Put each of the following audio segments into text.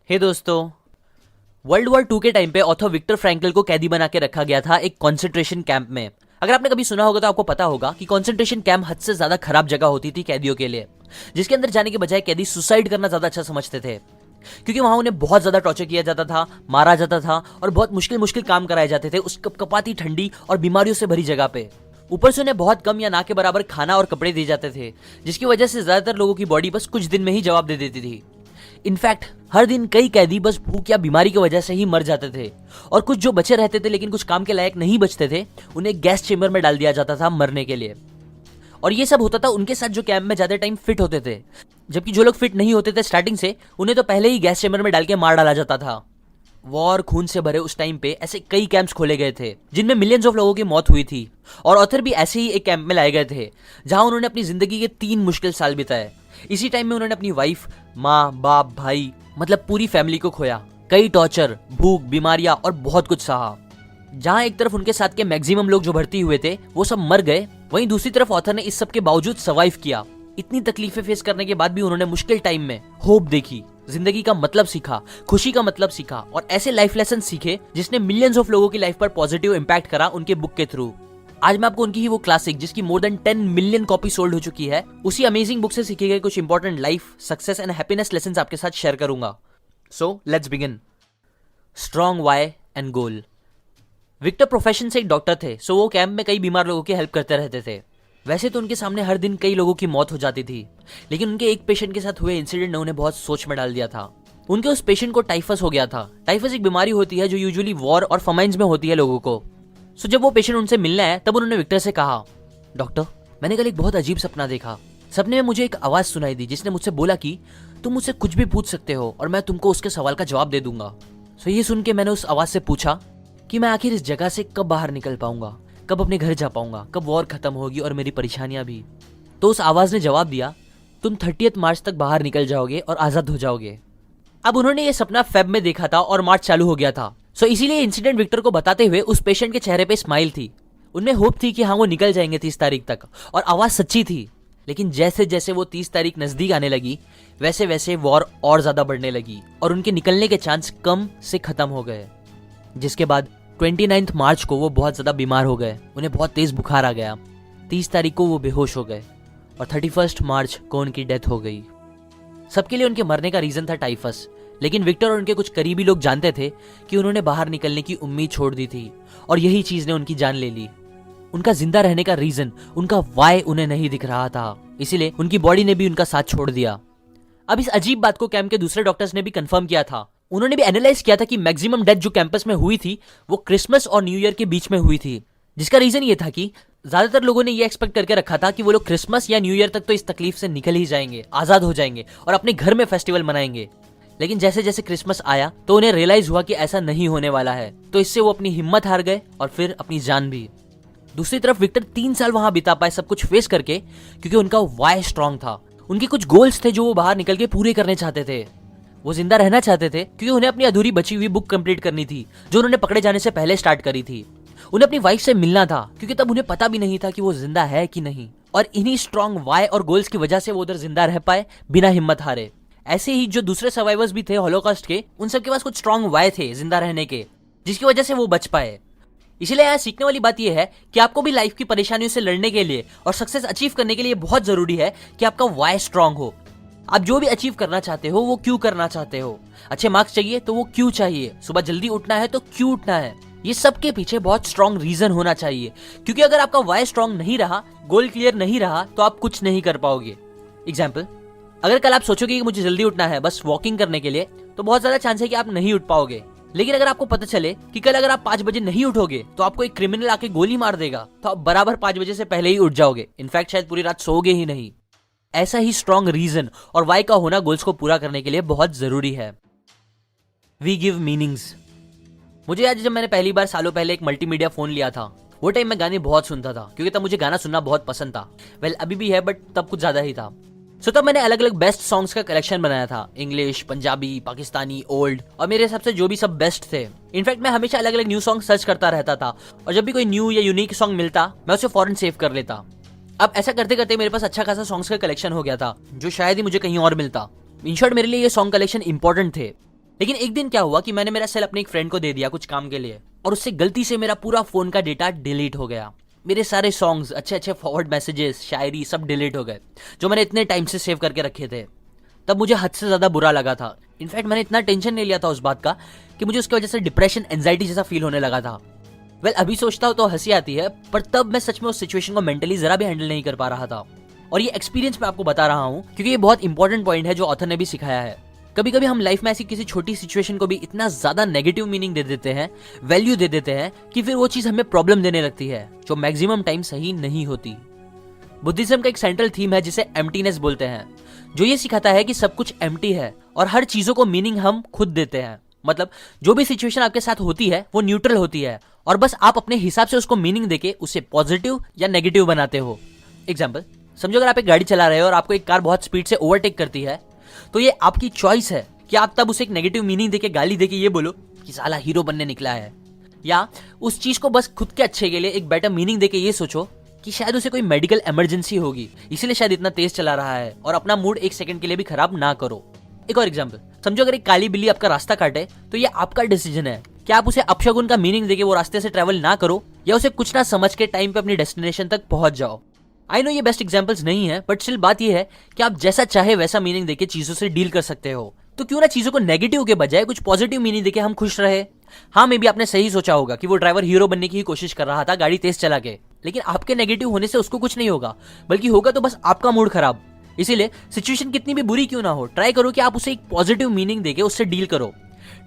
हे दोस्तों, world war 2 के time पे ऑथर विक्टर फ्रैंकल को कैदी बना के रखा गया था एक कॉन्सेंट्रेशन कैंप में। अगर आपने कभी सुना होगा तो आपको पता होगा कि कॉन्सेंट्रेशन कैंप हद से ज्यादा खराब जगह होती थी कैदियों के लिए, जिसके अंदर जाने के बजाय कैदी सुसाइड करना ज्यादा अच्छा समझते थे, क्योंकि वहां उन्हें बहुत ज्यादा टॉर्चर किया जाता था, मारा जाता था और बहुत मुश्किल मुश्किल काम कराए जाते थे उस कपकपाती ठंडी और बीमारियों से भरी जगह पे। ऊपर से उन्हें बहुत कम या ना के बराबर खाना और कपड़े दिए जाते थे, जिसकी वजह से ज्यादातर लोगों की बॉडी बस कुछ दिन में ही जवाब दे देती थी। इनफैक्ट हर दिन कई कैदी बस भूख या बीमारी की वजह से ही मर जाते थे, और कुछ जो बचे रहते थे लेकिन कुछ काम के लायक नहीं बचते थे, उन्हें गैस चेंबर में डाल दिया जाता था मरने के लिए। और ये सब होता था उनके साथ जो कैंप में ज्यादा टाइम फिट होते थे, जबकि जो लोग फिट नहीं होते थे स्टार्टिंग से, उन्हें तो पहले ही गैस चेंबर में डाल के मार डाला जाता था। वॉर खून से भरे उस टाइम पे ऐसे कई कैंप्स खोले गए थे जिनमें मिलियंस ऑफ लोगों की मौत हुई थी, और ऑथर भी ऐसे ही एक कैंप में लाए गए थे जहां उन्होंने अपनी जिंदगी के 3 मुश्किल साल बिताए। इसी टाइम में उन्होंने अपनी वाइफ, माँ, बाप, भाई, मतलब पूरी फैमिली को खोया, कई टॉर्चर, भूख, बीमारियां और बहुत कुछ सहा। जहां एक तरफ उनके साथ के मैक्सिमम लोग जो भर्ती हुए थे वो सब मर गए, वहीं दूसरी तरफ ऑथर ने इस सब के बावजूद सर्वाइव किया। इतनी तकलीफें फेस करने के बाद भी उन्होंने मुश्किल टाइम में होप देखी, जिंदगी का मतलब सीखा, खुशी का मतलब सीखा, और ऐसे लाइफ लेसन सीखे जिसने मिलियंस ऑफ लोगों की लाइफ पर पॉजिटिव इंपैक्ट करा उनके बुक के थ्रू। आज मैं आपको उनकी ही वो क्लासिक, जिसकी more than 10 million copy sold हो चुकी है, उसी अमेजिंग बुक से सीखे गए कुछ important life, success and happiness lessons आपके साथ शेयर करूंगा। So let's begin. Strong why and goal. Victor profession से एक डॉक्टर थे, सो वो कैंप में कई बीमार लोगों की हेल्प करते रहते थे। वैसे तो उनके सामने हर दिन कई लोगों की मौत हो जाती थी, लेकिन उनके एक पेशेंट के साथ हुए इंसिडेंट ने उन्हें बहुत सोच में डाल दिया था। उनके उस पेशेंट को टाइफस हो गया था। टाइफस एक बीमारी होती है जो यूजुअली वॉर और फमाइन्स में होती है लोगों को। सो जब वो पेशेंट उनसे मिलने आए तब उन्होंने विक्टर से कहा, डॉक्टर, मैंने कल एक बहुत अजीब सपना देखा। सपने में मुझे एक आवाज सुनाई दी जिसने मुझसे बोला कि तुम मुझसे कुछ भी पूछ सकते हो और मैं तुमको उसके सवाल का जवाब दे दूंगा। सो ये सुन के मैंने उस आवाज से पूछा कि मैं आखिर इस जगह से कब बाहर निकल पाऊंगा, कब अपने घर जा पाऊंगा, कब वॉर खत्म होगी और मेरी परेशानियां भी। तो उस आवाज ने जवाब दिया, तुम 30 मार्च तक बाहर निकल जाओगे और आजाद हो जाओगे। अब उन्होंने ये सपना फेब में देखा था और मार्च चालू हो गया था। सो इसीलिए इंसिडेंट विक्टर को बताते हुए उस पेशेंट के चेहरे पे स्माइल थी। उनमें होप थी कि हाँ वो निकल जाएंगे 30 तारीख तक, और आवाज सच्ची थी। लेकिन जैसे जैसे वो 30 तारीख नजदीक आने लगी, वैसे वैसे वॉर और ज्यादा बढ़ने लगी और उनके निकलने के चांस कम से खत्म हो गए। जिसके बाद 29 मार्च को वो बहुत ज्यादा बीमार हो गए, उन्हें बहुत तेज बुखार आ गया। 30 तारीख को वो बेहोश हो गए और 31 मार्च को उनकी डेथ हो गई। सबके लिए उनके मरने का रीजन था टाइफस, लेकिन विक्टर और उनके कुछ करीबी लोग जानते थे कि उन्होंने बाहर निकलने की उम्मीद छोड़ दी थी, और यही चीज ने उनकी जान ले ली। उनका जिंदा रहने का रीजन, उनका वाई उन्हें नहीं दिख रहा था, इसीलिए उनकी बॉडी ने भी उनका साथ छोड़ दिया। अब इस अजीब बात को कैंप के दूसरे डॉक्टर्स ने भी कंफर्म किया था। उन्होंने भी एनालाइज किया था कि मैक्सिमम डेथ जो कैंपस में हुई थी वो क्रिसमस और न्यू ईयर के बीच में हुई थी, जिसका रीजन ये था कि ज्यादातर लोगों ने ये एक्सपेक्ट करके रखा था कि वो लोग क्रिसमस या न्यू ईयर तक तो इस तकलीफ से निकल ही जाएंगे, आजाद हो जाएंगे और अपने घर में फेस्टिवल मनाएंगे। लेकिन जैसे जैसे क्रिसमस आया तो उन्हें रियलाइज हुआ कि ऐसा नहीं होने वाला है, तो इससे वो अपनी हिम्मत हार गए और फिर अपनी जान भी। दूसरी तरफ विक्टर 3 साल वहां बिता पाए सब कुछ फेस करके, क्योंकि उनका वाई स्ट्रांग था। उनके कुछ गोल्स थे जो वो बाहर निकल के पूरे करने चाहते थे। वो जिंदा रहना चाहते थे क्योंकि उन्हें अपनी अधूरी बची हुई बुक कंप्लीट करनी थी जो उन्होंने पकड़े जाने से पहले स्टार्ट करी थी। उन्हें अपनी वाइफ से मिलना था क्योंकि तब उन्हें पता भी नहीं था कि वो जिंदा है कि नहीं, और इन्हीं स्ट्रॉन्ग वाई और गोल्स की वजह से वो उधर जिंदा रह पाए बिना हिम्मत हारे। ऐसे ही जो दूसरे सर्वाइवर्स भी थे हॉलोकॉस्ट के, उन सबके पास कुछ स्ट्रॉन्ग वाई थे जिंदा रहने के, जिसकी वजह से वो बच पाए। इसलिए यहाँ सीखने वाली बात यह है कि आपको भी लाइफ की परेशानियों से लड़ने के लिए और सक्सेस अचीव करने के लिए बहुत जरूरी है कि आपका वाई स्ट्रॉन्ग हो। आप जो भी अचीव करना चाहते हो वो क्यों करना चाहते हो, अच्छे मार्क्स चाहिए तो वो क्यों चाहिए, सुबह जल्दी उठना है तो क्यों उठना है, ये सब के पीछे बहुत स्ट्रॉन्ग रीजन होना चाहिए। क्योंकि अगर आपका वाई स्ट्रॉन्ग नहीं रहा, गोल क्लियर नहीं रहा, तो आप कुछ नहीं कर पाओगे। एग्जाम्पल, अगर कल आप सोचोगे कि मुझे जल्दी उठना है बस वॉकिंग करने के लिए, तो बहुत ज्यादा चांस है कि आप नहीं उठ पाओगे। लेकिन अगर आपको पता चले कि कल अगर आप 5 बजे नहीं उठोगे तो आपको एक क्रिमिनल आके गोली मार देगा, तो आप बराबर 5 बजे से पहले ही उठ जाओगे, इनफैक्ट शायद पूरी रात सोओगे ही नहीं। ऐसा ही स्ट्रॉन्ग रीजन और वाई का होना गोल्स को पूरा करने के लिए बहुत जरूरी है। We give meanings. मुझे आज जब मैंने पहली बार सालों पहले एक मल्टीमीडिया फोन लिया था, वो टाइम मैं गाने बहुत सुनता था क्योंकि तब मुझे गाना सुनना बहुत पसंद था। वेल अभी भी है बट तब कुछ ज्यादा ही था। सो तब मैंने अलग अलग बेस्ट सॉन्ग्स का कलेक्शन बनाया था, इंग्लिश, पंजाबी, पाकिस्तानी, ओल्ड, और मेरे हिसाब से जो भी सब बेस्ट थे। इनफैक्ट मैं हमेशा अलग अलग न्यू सॉन्ग सर्च करता रहता था, और जब भी कोई न्यू या यूनिक सॉन्ग मिलता मैं उसे फौरन सेव कर लेता। अब ऐसा करते करते मेरे पास अच्छा खासा सॉन्ग्स का कलेक्शन हो गया था जो शायद ही मुझे कहीं और मिलता। इन शॉर्ट मेरे लिए ये सॉन्ग कलेक्शन इंपॉर्टेंट थे। लेकिन एक दिन क्या हुआ कि मैंने मेरा सेल अपने एक फ्रेंड को दे दिया कुछ काम के लिए, और उससे गलती से मेरा पूरा फोन का डेटा डिलीट हो गया। मेरे सारे सॉन्ग्स, अच्छे अच्छे फॉरवर्ड मैसेजेस, शायरी सब डिलीट हो गए जो मैंने इतने टाइम से सेव करके रखे थे। तब मुझे हद से ज्यादा बुरा लगा था। इनफैक्ट मैंने इतना टेंशन ले लिया था उस बात का कि मुझे उसकी वजह से डिप्रेशन, एंजाइटी जैसा फील होने लगा था। वेल, अभी सोचता हूँ तो हंसी आती है, पर तब मैं सच में उस सिचुएशन को मेंटली जरा भी हैंडल नहीं कर पा रहा था। और ये एक्सपीरियंस मैं आपको बता रहा हूँ क्योंकि ये बहुत इंपॉर्टेंट पॉइंट है जो ऑथर ने भी सिखाया है। कभी कभी हम लाइफ में ऐसी किसी छोटी सिचुएशन को भी इतना ज्यादा नेगेटिव मीनिंग दे देते हैं, वैल्यू दे देते हैं कि फिर वो चीज हमें प्रॉब्लम देने लगती है जो मैक्सिमम टाइम सही नहीं होती। बुद्धिज्म का एक सेंट्रल थीम है जिसे एम्प्टीनेस बोलते हैं, जो ये सिखाता है कि सब कुछ एम्प्टी है और हर चीजों को मीनिंग हम खुद देते हैं। मतलब जो भी सिचुएशन आपके साथ होती है वो न्यूट्रल होती है और बस आप अपने हिसाब से उसको मीनिंग देके उसे पॉजिटिव या नेगेटिव बनाते हो। एग्जाम्पल, समझो अगर आप एक गाड़ी चला रहे हो और आपको एक कार बहुत स्पीड से ओवरटेक करती है, तो ये आपकी चॉइस है कि आप तब उसे एक नेगेटिव मीनिंग देके, गाली देके ये बोलो कि साला हीरो बनने निकला है, या उस चीज को बस खुद के अच्छे के लिए एक बेटर मीनिंग देके ये सोचो कि शायद उसे कोई मेडिकल इमरजेंसी होगी इसलिए शायद इतना तेज चला रहा है, और अपना मूड एक सेकंड के लिए भी खराब ना करो। एक और एग्जांपल, समझो अगर एक काली बिल्ली आपका रास्ता काटे तो ये आपका डिसीजन है कि आप उसे अपशगुन का मीनिंग देके वो रास्ते से ट्रेवल ना करो या उसे कुछ ना समझ के टाइम पे अपनी डेस्टिनेशन तक पहुंच जाओ। आई नो ये बेस्ट एग्जांपल्स नहीं है, बट स्टिल बात ये है कि आप जैसा चाहे वैसा मीनिंग देके चीजों से डील कर सकते हो। तो क्यों ना चीजों को नेगेटिव के बजाय कुछ पॉजिटिव मीनिंग देके हम खुश रहे। हाँ, मे बी आपने सही सोचा होगा कि वो ड्राइवर हीरो बनने की ही कोशिश कर रहा था गाड़ी तेज चला के, लेकिन आपके नेगेटिव होने से उसको कुछ नहीं होगा, बल्कि होगा तो बस आपका मूड खराब। इसीलिए सिचुएशन कितनी भी बुरी क्यों ना हो, ट्राई करो कि आप उसे एक पॉजिटिव मीनिंग देके उससे डील करो।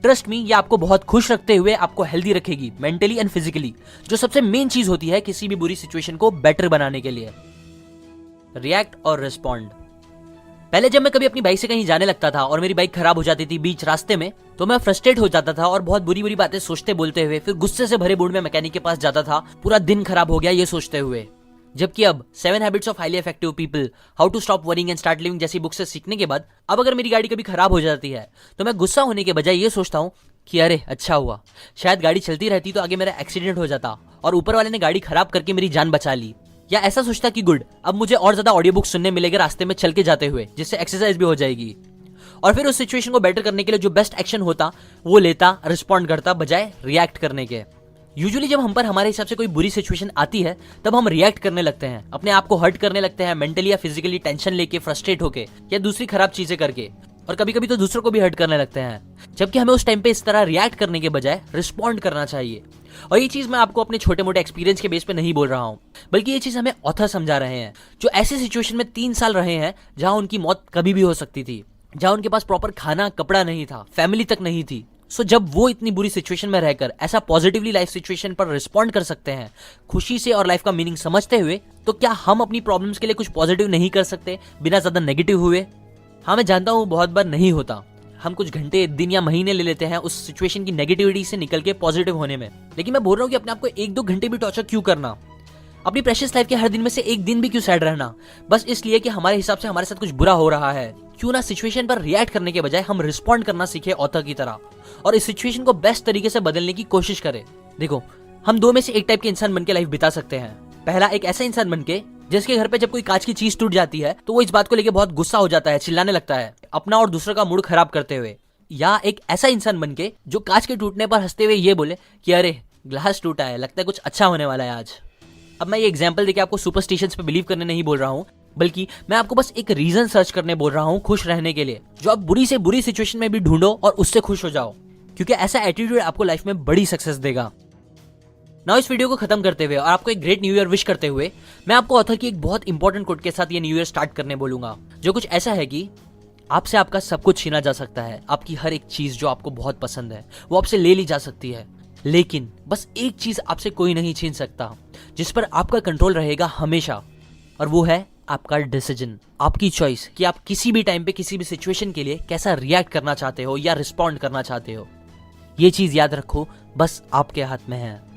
ट्रस्ट मी, ये आपको बहुत खुश रखते हुए आपको हेल्दी रखेगी मेंटली एंड फिजिकली, जो सबसे मेन चीज होती है किसी भी बुरी सिचुएशन को बेटर बनाने के लिए। रिएक्ट और रिस्पॉन्ड। पहले जब मैं कभी अपनी बाइक से कहीं जाने लगता था और मेरी बाइक खराब हो जाती थी बीच रास्ते में, तो मैं फ्रस्ट्रेट हो जाता था और बहुत बुरी बुरी बातें सोचते बोलते हुए फिर गुस्से से भरे मूड में मैकेनिक के पास जाता था, पूरा दिन खराब हो गया ये सोचते हुए। जबकि अब 7 habits of highly effective people, how to stop worrying and start living जैसी बुक से सीखने के बाद अब अगर मेरी गाड़ी कभी खराब हो जाती है तो मैं गुस्सा होने के बजाय ये सोचता हूँ कि अरे अच्छा हुआ, शायद गाड़ी चलती रहती तो आगे मेरा एक्सीडेंट हो जाता और ऊपर वाले ने गाड़ी खराब करके मेरी जान बचा ली। या ऐसा सोचता कि गुड, अब मुझे और ज्यादा ऑडियो बुक सुनने मिलेगा रास्ते में चल के जाते हुए, जिससे एक्सरसाइज भी हो जाएगी। और फिर उस सिचुएशन को बेटर करने के लिए जो बेस्ट एक्शन होता वो लेता, रिस्पॉन्ड करता बजाय रिएक्ट करने के। यूजुअली जब हम पर हमारे हिसाब से कोई बुरी सिचुएशन आती है तब हम रिएक्ट करने लगते हैं, अपने आप को हर्ट करने लगते हैं, मेंटली या फिजिकली टेंशन लेके, फ्रस्ट्रेट होके या दूसरी खराब चीजें करके, और कभी कभी तो दूसरों को भी हर्ट करने लगते हैं। जबकि हमें उस टाइम पे इस तरह रिएक्ट करने के बजाय रिस्पॉन्ड करना चाहिए। और ये चीज मैं आपको अपने छोटे मोटे एक्सपीरियंस के बेस पे नहीं बोल रहा हूँ, बल्कि ये चीज हमें ऑथर समझा रहे हैं जो ऐसे सिचुएशन में 3 साल रहे हैं जहां उनकी मौत कभी भी हो सकती थी, जहां उनके पास प्रॉपर खाना कपड़ा नहीं था, फैमिली तक नहीं थी। सो जब वो इतनी बुरी सिचुएशन में रहकर ऐसा पॉजिटिवली लाइफ सिचुएशन पर रिस्पॉन्ड कर सकते हैं खुशी से और लाइफ का मीनिंग समझते हुए, तो क्या हम अपनी प्रॉब्लम्स के लिए कुछ पॉजिटिव नहीं कर सकते बिना ज्यादा नेगेटिव हुए? हाँ, मैं जानता हूँ बहुत बार नहीं होता, हम कुछ घंटे, दिन या महीने ले लेते हैं उस सिचुएशन की नेगेटिविटी से निकल के पॉजिटिव होने में। लेकिन मैं बोल रहा हूँ कि अपने आप को 1-2 घंटे भी टॉर्चर क्यों करना? अपनी प्रेशियस लाइफ के हर दिन में से एक दिन भी क्यों सैड रहना, बस इसलिए कि हमारे हिसाब से हमारे साथ कुछ बुरा हो रहा है? क्यों ना सिचुएशन पर रिएक्ट करने के बजाय हम रिस्पॉन्ड करना सीखे ऑथर की तरह, और इस सिचुएशन को बेस्ट तरीके से बदलने की कोशिश करें। देखो, हम 2 में से एक टाइप के इंसान बनके लाइफ बिता सकते हैं। पहला, एक ऐसा इंसान बनके जिसके घर पे जब कोई कांच की चीज टूट जाती है तो वो इस बात को लेके बहुत गुस्सा हो जाता है, चिल्लाने लगता है, अपना और दूसरों का मूड खराब करते हुए। या एक ऐसा इंसान बनके जो कांच के टूटने पर हंसते हुए ये बोले कि अरे ग्लास टूटा है, लगता है कुछ अच्छा होने वाला है आज। अब मैं ये एग्जांपल देके आपको सुपरस्टिशंस पे बिलीव करने नहीं बोल रहा हूँ, बल्कि मैं आपको बस एक रीजन सर्च करने बोल रहा हूँ खुश रहने के लिए, जो आप बुरी से बुरी सिचुएशन में भी ढूंढो और उससे खुश हो जाओ, क्योंकि ऐसा एटीट्यूड आपको लाइफ में बड़ी सक्सेस देगा। नाउ इस वीडियो को खत्म करते हुए और आपको एक ग्रेट न्यू ईयर विश करते हुए मैं आपको ऑथर की एक बहुत इंपॉर्टेंट कोट के साथ ये न्यू ईयर स्टार्ट करने बोलूंगा, जो कुछ ऐसा है कि आपसे आपका सब कुछ छीना जा सकता है, आपकी हर एक चीज जो आपको बहुत पसंद है वो आपसे ले ली जा सकती है, लेकिन बस एक चीज आपसे कोई नहीं छीन सकता जिस पर आपका कंट्रोल रहेगा हमेशा, और वो है आपका डिसीजन, आपकी चॉइस कि आप किसी भी टाइम पे किसी भी सिचुएशन के लिए कैसा रिएक्ट करना चाहते हो या रिस्पॉन्ड करना चाहते हो। ये चीज याद रखो, बस आपके हाथ में है।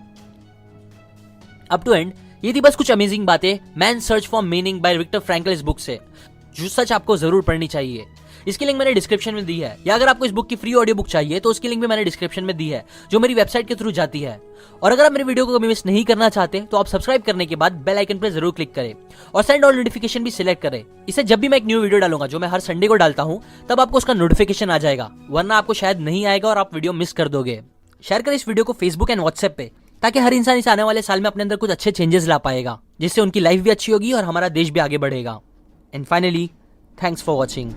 अप टू एंड ये थी बस कुछ अमेजिंग बातें man search for meaning by Victor Frankl इस बुक से, जो सच आपको जरूर पढ़नी चाहिए। इसकी लिंक मैंने डिस्क्रिप्शन में दी है, या अगर आपको इस बुक की फ्री ऑडियो बुक चाहिए तो उसकी लिंक भी मैंने डिस्क्रिप्शन में दी है, जो मेरी वेबसाइट के थ्रू जाती है। और अगर आप मेरी वीडियो को कभी मिस नहीं करना चाहते तो आप सब्सक्राइब करने के बाद बेल आइकन पर जरूर क्लिक करें और सेंड ऑल नोटिफिकेशन भी सिलेक्ट करें। इससे जब भी मैं एक न्यू वीडियो डालूंगा, जो मैं हर संडे को डालता हूं, तब आपको उसका नोटिफिकेशन आ जाएगा, वरना आपको शायद नहीं आएगा और आप वीडियो मिस कर दोगे। शेयर करें इस वीडियो को फेसबुक एंड व्हाट्सएप पे, ताकि हर इंसान इस आने वाले साल में अपने अंदर कुछ अच्छे चेंजेस ला पाएगा, जिससे उनकी लाइफ भी अच्छी होगी और हमारा देश भी आगे बढ़ेगा। And finally, thanks for watching.